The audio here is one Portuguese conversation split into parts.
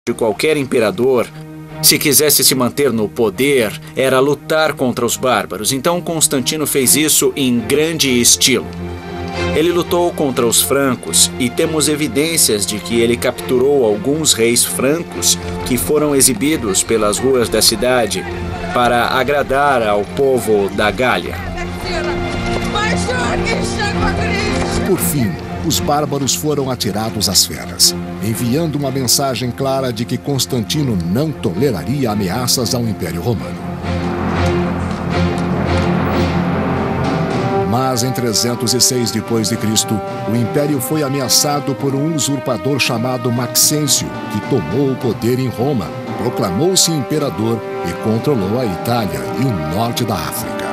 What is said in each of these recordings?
de qualquer imperador, se quisesse se manter no poder, era lutar contra os bárbaros. Então Constantino fez isso em grande estilo. Ele lutou contra os francos e temos evidências de que ele capturou alguns reis francos que foram exibidos pelas ruas da cidade para agradar ao povo da Gália. Por fim, os bárbaros foram atirados às feras, enviando uma mensagem clara de que Constantino não toleraria ameaças ao Império Romano. Mas em 306 d.C., o Império foi ameaçado por um usurpador chamado Maxêncio, que tomou o poder em Roma, proclamou-se imperador e controlou a Itália e o norte da África.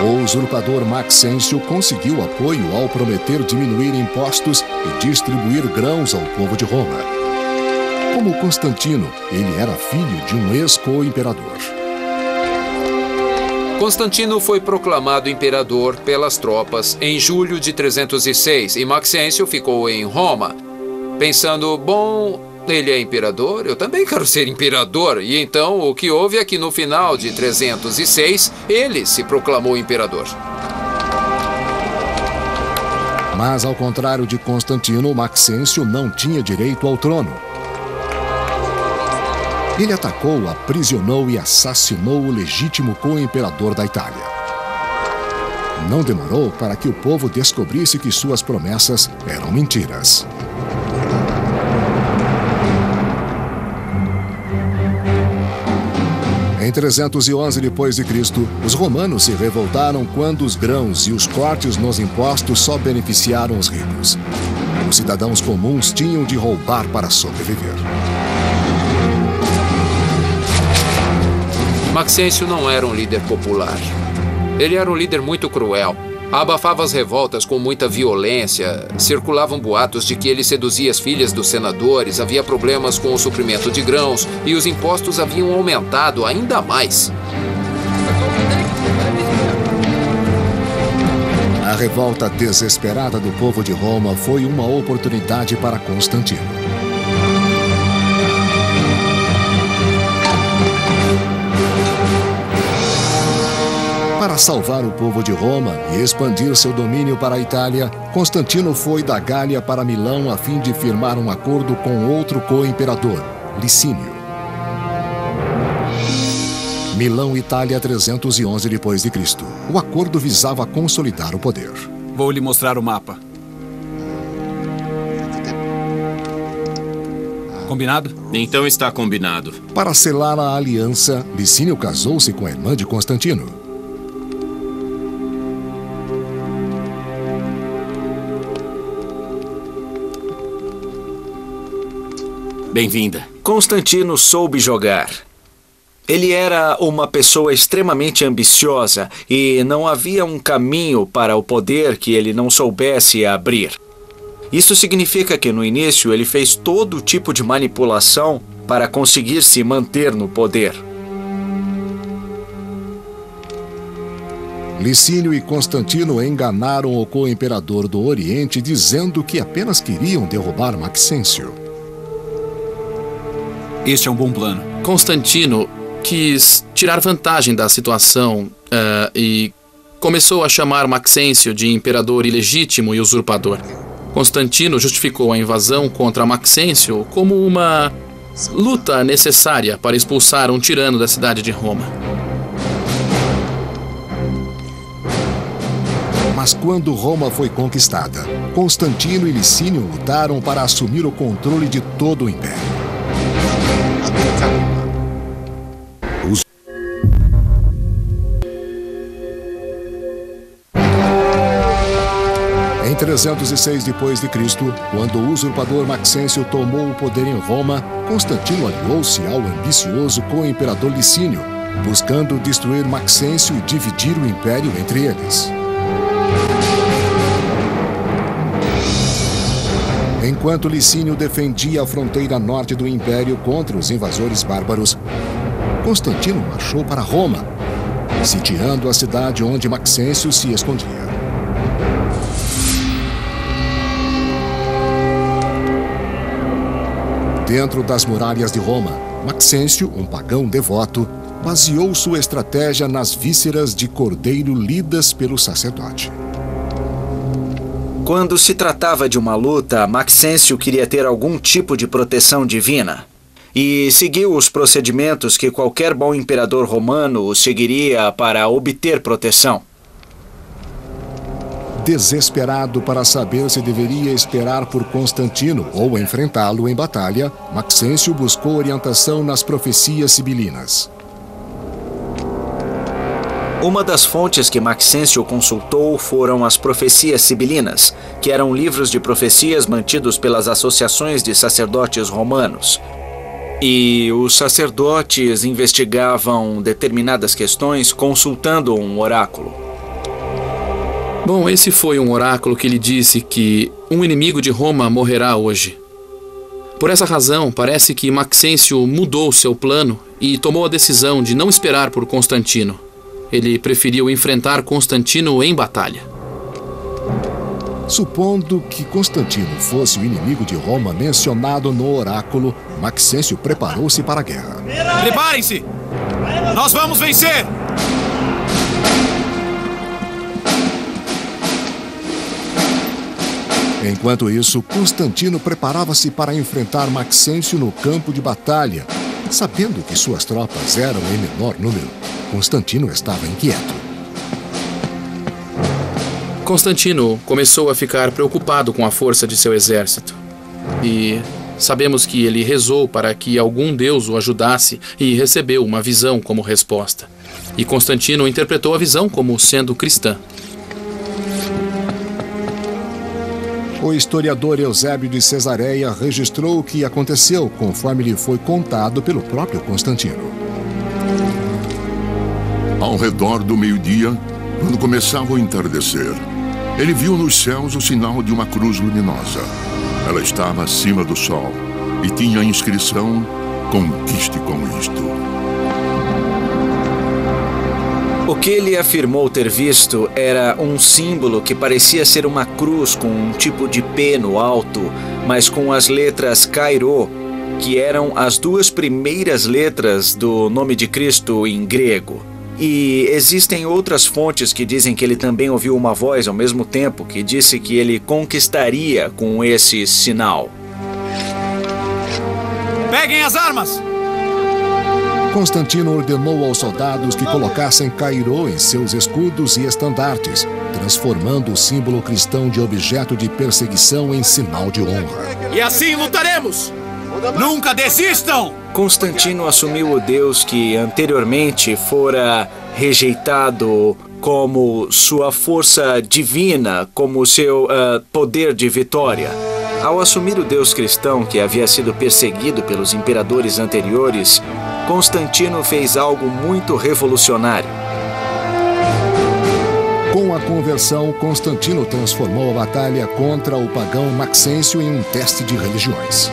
O usurpador Maxêncio conseguiu apoio ao prometer diminuir impostos e distribuir grãos ao povo de Roma. Como Constantino, ele era filho de um ex-co-imperador. Constantino foi proclamado imperador pelas tropas em julho de 306 e Maxêncio ficou em Roma, pensando, bom, ele é imperador, eu também quero ser imperador. E então o que houve é que no final de 306, ele se proclamou imperador. Mas ao contrário de Constantino, Maxêncio não tinha direito ao trono. Ele atacou, aprisionou e assassinou o legítimo co-imperador da Itália. Não demorou para que o povo descobrisse que suas promessas eram mentiras. Em 311 d.C., os romanos se revoltaram quando os grãos e os cortes nos impostos só beneficiaram os ricos. Os cidadãos comuns tinham de roubar para sobreviver. Maxêncio não era um líder popular. Ele era um líder muito cruel. Abafava as revoltas com muita violência. Circulavam boatos de que ele seduzia as filhas dos senadores, havia problemas com o suprimento de grãos e os impostos haviam aumentado ainda mais. A revolta desesperada do povo de Roma foi uma oportunidade para Constantino. Para salvar o povo de Roma e expandir seu domínio para a Itália, Constantino foi da Gália para Milão a fim de firmar um acordo com outro co-imperador, Licínio. Milão, Itália, 311 d.C. O acordo visava consolidar o poder. Vou lhe mostrar o mapa. Combinado? Então está combinado. Para selar a aliança, Licínio casou-se com a irmã de Constantino. Bem-vinda. Constantino soube jogar. Ele era uma pessoa extremamente ambiciosa e não havia um caminho para o poder que ele não soubesse abrir. Isso significa que no início ele fez todo tipo de manipulação para conseguir se manter no poder. Licínio e Constantino enganaram o co-imperador do Oriente dizendo que apenas queriam derrubar Maxêncio. Este é um bom plano. Constantino quis tirar vantagem da situação e começou a chamar Maxêncio de imperador ilegítimo e usurpador. Constantino justificou a invasão contra Maxêncio como uma luta necessária para expulsar um tirano da cidade de Roma. Mas quando Roma foi conquistada, Constantino e Licínio lutaram para assumir o controle de todo o império. Em 306 d.C., quando o usurpador Maxêncio tomou o poder em Roma, Constantino aliou-se ao ambicioso co-imperador Licínio, buscando destruir Maxêncio e dividir o império entre eles. Enquanto Licínio defendia a fronteira norte do império contra os invasores bárbaros, Constantino marchou para Roma, sitiando a cidade onde Maxêncio se escondia. Dentro das muralhas de Roma, Maxêncio, um pagão devoto, baseou sua estratégia nas vísceras de cordeiro lidas pelo sacerdote. Quando se tratava de uma luta, Maxêncio queria ter algum tipo de proteção divina e seguiu os procedimentos que qualquer bom imperador romano seguiria para obter proteção. Desesperado para saber se deveria esperar por Constantino ou enfrentá-lo em batalha, Maxêncio buscou orientação nas profecias sibilinas. Uma das fontes que Maxêncio consultou foram as profecias sibilinas, que eram livros de profecias mantidos pelas associações de sacerdotes romanos. E os sacerdotes investigavam determinadas questões consultando um oráculo. Bom, esse foi um oráculo que lhe disse que um inimigo de Roma morrerá hoje. Por essa razão, parece que Maxêncio mudou seu plano e tomou a decisão de não esperar por Constantino. Ele preferiu enfrentar Constantino em batalha. Supondo que Constantino fosse o inimigo de Roma mencionado no oráculo, Maxêncio preparou-se para a guerra. Preparem-se! Nós vamos vencer! Enquanto isso, Constantino preparava-se para enfrentar Maxêncio no campo de batalha. Sabendo que suas tropas eram em menor número, Constantino estava inquieto. Constantino começou a ficar preocupado com a força de seu exército. E sabemos que ele rezou para que algum deus o ajudasse e recebeu uma visão como resposta. E Constantino interpretou a visão como sendo cristã. O historiador Eusébio de Cesareia registrou o que aconteceu, conforme lhe foi contado pelo próprio Constantino. Ao redor do meio-dia, quando começava o entardecer, ele viu nos céus o sinal de uma cruz luminosa. Ela estava acima do sol e tinha a inscrição: "Conquiste com isto". O que ele afirmou ter visto era um símbolo que parecia ser uma cruz com um tipo de P no alto, mas com as letras Kairo, que eram as duas primeiras letras do nome de Cristo em grego. E existem outras fontes que dizem que ele também ouviu uma voz ao mesmo tempo que disse que ele conquistaria com esse sinal. Peguem as armas! Constantino ordenou aos soldados que colocassem Kairo em seus escudos e estandartes, transformando o símbolo cristão de objeto de perseguição em sinal de honra. E assim lutaremos! Nunca desistam! Constantino assumiu o Deus que anteriormente fora rejeitado como sua força divina, como seu poder de vitória. Ao assumir o Deus cristão que havia sido perseguido pelos imperadores anteriores, Constantino fez algo muito revolucionário. Com a conversão, Constantino transformou a batalha contra o pagão Maxêncio em um teste de religiões.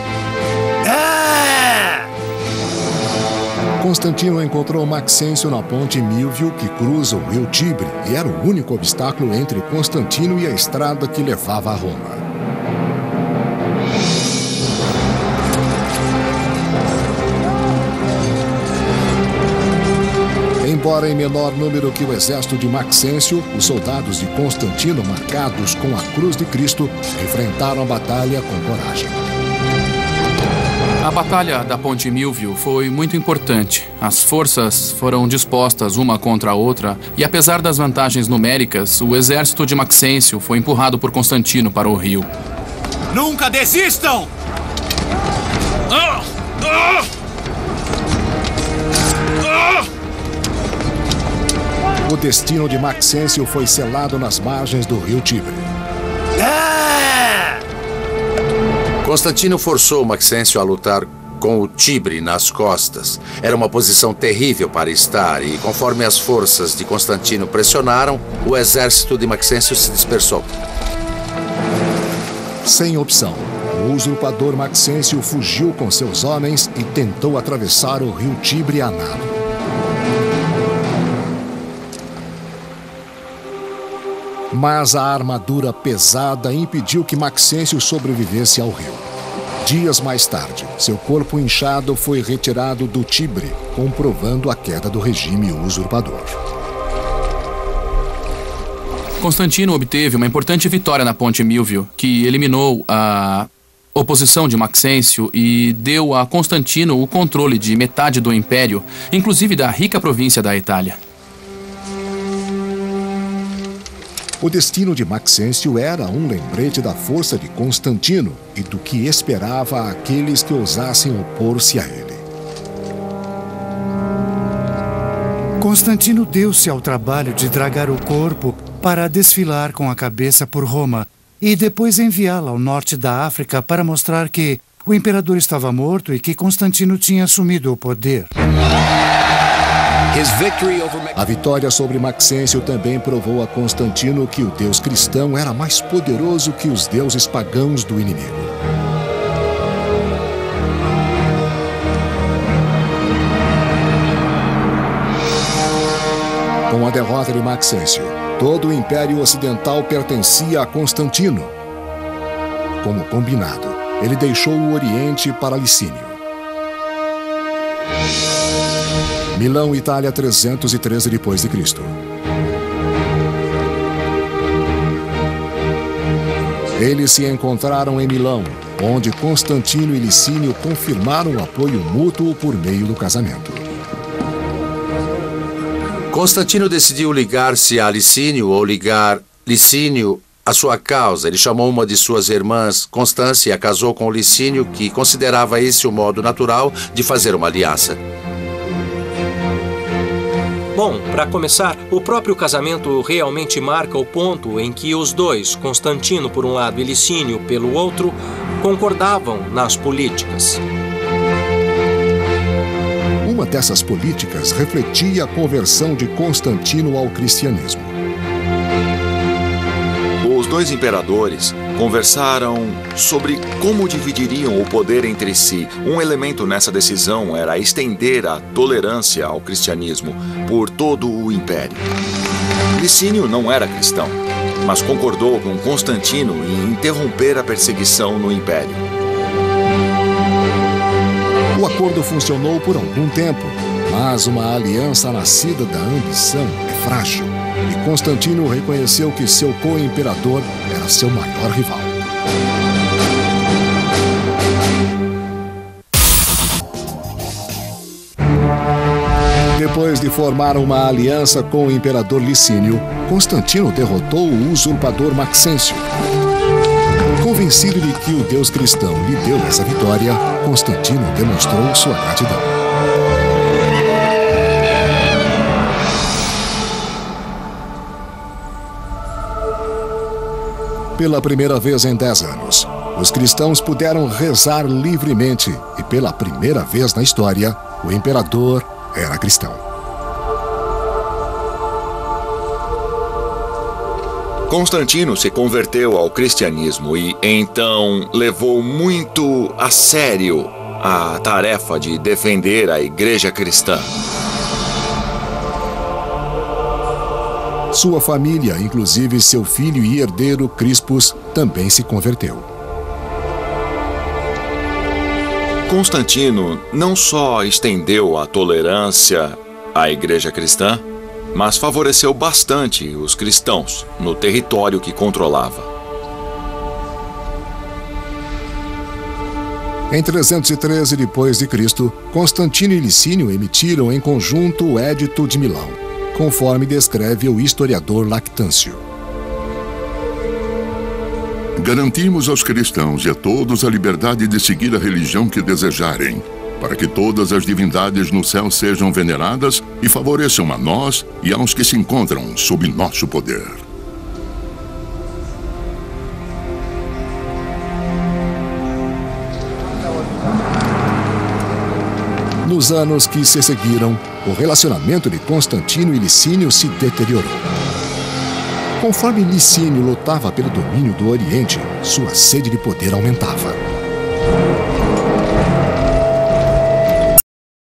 Constantino encontrou Maxêncio na ponte Milvio, que cruza o rio Tibre, e era o único obstáculo entre Constantino e a estrada que levava a Roma. Embora em menor número que o exército de Maxêncio, os soldados de Constantino, marcados com a cruz de Cristo, enfrentaram a batalha com coragem. A batalha da Ponte Milvio foi muito importante. As forças foram dispostas uma contra a outra e, apesar das vantagens numéricas, o exército de Maxêncio foi empurrado por Constantino para o rio. Nunca desistam! O destino de Maxêncio foi selado nas margens do rio Tibre. Constantino forçou Maxêncio a lutar com o Tibre nas costas. Era uma posição terrível para estar e, conforme as forças de Constantino pressionaram, o exército de Maxêncio se dispersou. Sem opção, o usurpador Maxêncio fugiu com seus homens e tentou atravessar o rio Tibre a nado. Mas a armadura pesada impediu que Maxêncio sobrevivesse ao rio. Dias mais tarde, seu corpo inchado foi retirado do Tibre, comprovando a queda do regime usurpador. Constantino obteve uma importante vitória na Ponte Milvio, que eliminou a oposição de Maxêncio e deu a Constantino o controle de metade do império, inclusive da rica província da Itália. O destino de Maxêncio era um lembrete da força de Constantino e do que esperava aqueles que ousassem opor-se a ele. Constantino deu-se ao trabalho de dragar o corpo para desfilar com a cabeça por Roma e depois enviá-la ao norte da África para mostrar que o imperador estava morto e que Constantino tinha assumido o poder. A vitória sobre Maxêncio também provou a Constantino que o deus cristão era mais poderoso que os deuses pagãos do inimigo. Com a derrota de Maxêncio, todo o Império Ocidental pertencia a Constantino. Como combinado, ele deixou o Oriente para Licínio. Milão, Itália, 313 d.C. Eles se encontraram em Milão, onde Constantino e Licínio confirmaram o apoio mútuo por meio do casamento. Constantino decidiu ligar-se a Licínio ou ligar Licínio à sua causa. Ele chamou uma de suas irmãs, Constância, e a casou com Licínio, que considerava esse o modo natural de fazer uma aliança. Bom, para começar, o próprio casamento realmente marca o ponto em que os dois, Constantino por um lado e Licínio pelo outro, concordavam nas políticas. Uma dessas políticas refletia a conversão de Constantino ao cristianismo. Os dois imperadores conversaram sobre como dividiriam o poder entre si. Um elemento nessa decisão era estender a tolerância ao cristianismo por todo o império. Licínio não era cristão, mas concordou com Constantino em interromper a perseguição no império. O acordo funcionou por algum tempo, mas uma aliança nascida da ambição é frágil, e Constantino reconheceu que seu co-imperador era seu maior rival. Depois de formar uma aliança com o imperador Licínio, Constantino derrotou o usurpador Maxêncio. Convencido de que o deus cristão lhe deu essa vitória, Constantino demonstrou sua gratidão. Pela primeira vez em 10 anos, os cristãos puderam rezar livremente e pela primeira vez na história, o imperador era cristão. Constantino se converteu ao cristianismo e, então, levou muito a sério a tarefa de defender a igreja cristã. Sua família, inclusive seu filho e herdeiro Crispus, também se converteu. Constantino não só estendeu a tolerância à igreja cristã, mas favoreceu bastante os cristãos no território que controlava. Em 313 d.C., Constantino e Licínio emitiram em conjunto o Édito de Milão, conforme descreve o historiador Lactâncio. Garantimos aos cristãos e a todos a liberdade de seguir a religião que desejarem, para que todas as divindades no céu sejam veneradas e favoreçam a nós e aos que se encontram sob nosso poder. Nos anos que se seguiram, o relacionamento de Constantino e Licínio se deteriorou. Conforme Licínio lutava pelo domínio do Oriente, sua sede de poder aumentava.